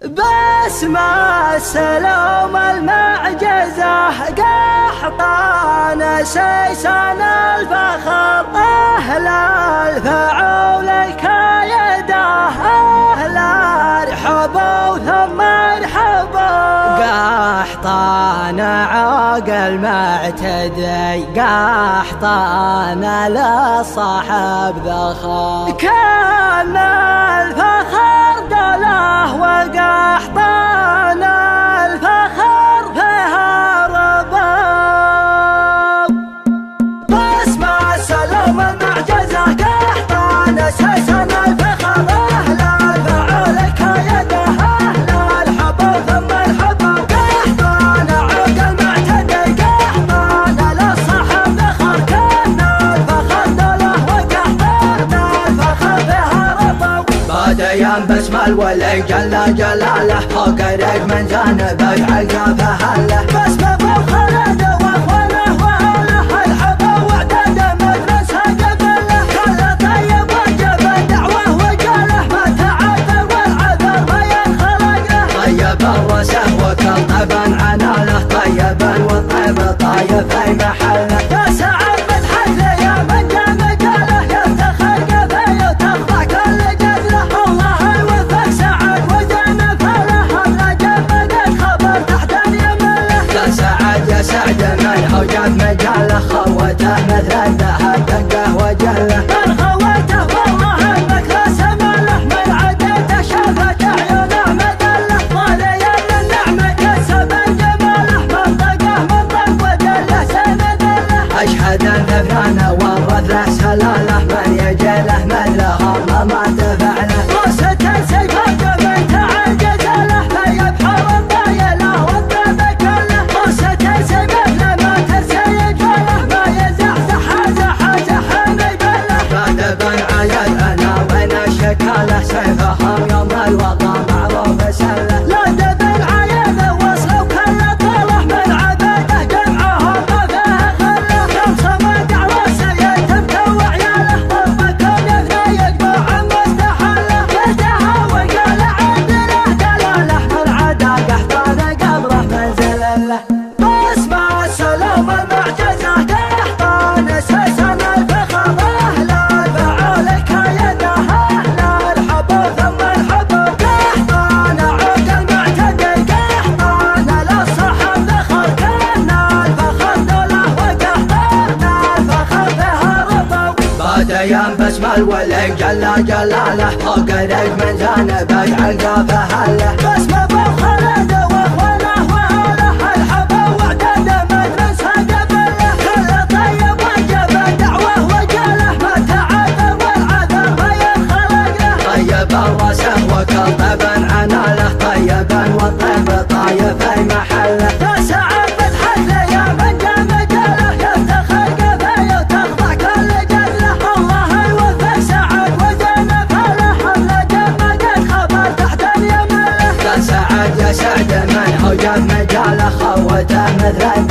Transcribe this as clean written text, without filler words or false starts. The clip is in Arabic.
باسمع السلام المعجزة قحطان سيسان الفخر، أهل الفعول الكايدة، أهل ارحبوا ثم ارحبوا. قحطان عاقل معتدي، قحطان للصاحب ذخر، كان الفخر دله وقحطان الفخر فيها رباب. باسمع السلام المعجزة قحطان سيسان الفخر، أهل الفعول الكايدة، أهل الحبوا ثم الحبوا. قحطان عاقل معتدي، قحطان للصاحب ذخر، كان الفخر دله وقحطان الفخر فيها رباب. باديان باسم الولي جل جلاله، فوق ريق من جانب يعلقى فهله. باسم ابو خالد واخوانه واهله، الحبا وعداد مدرسه قبله. كل طيب وجب الدعوه وجاله، ما تعذر والعذر ما ينخلق له. طيب الرسه وكل طيبا عناله، طيبا والطيب طايب في محله. يا سعد مدحت له يا من جا مجاله، يفتخر قفيه وتخضع كل جزله. الله يوفق سعد وزين فله، هلا جمدت خبر تحت يمله. يا سعد من هو جاب مجاله، خوته مثل الذهب دقه وجله. من خوته والله انك لا سمله، من عديته شافت عيونه مذله. ظالي ان النعمه كسب جماله، منطقه منطق ودله سند له. اشهد ان فلان ورث له سلاله، من يجي له مثله الله ما تفعله. روسة سيفك من تعجز له، لا يبحر الطايله والطيب كله. روسة سيفك لما ترسي يجفله، ما يزحزح زح مجله. كاتبا عيد انا وين الشكاله، سيفهم يوم الوطن معروف سله. لا دبل عيب وصل وكل طاله، من عباده جمعهم ما فيه خله. كم صمد عروسه يتم وعياله، ربكم يفنى يقبع مستحله. فتها وقال عندنا دلاله، من عدا قحطان قبره منزل له. باسمع السلام المعجزة قحطان سيسان الفخر، أهل الفعول الكايدة، أهل الحبوا ثم الحبوا. قحطان عاقل معتدي، قحطان للصاحب ذخر، كان الفخر دله وقحطان الفخر فيها ربوا. باديان باسم الولي جل جلاله، فوق ريق من جانب يعلقى فهله. باسم ابو خالد واخوانه واهله، الحبا وعداد مدرسه قبله. كل طيب وجب الدعوه وجاله، ما تعذر والعذر ما ينخلق له. طيب الرسه وكل طيبا عناله، طيبا والطيب طايب في محله. يا سعد مدحت له يا من جا مجاله، يفتخر قفيه وتخضع كل جزله. الله يوفق سعد وزين فله، هلا جمدت خبر تحت يمله. يا سعد من هو جاب مجاله، خوته مثل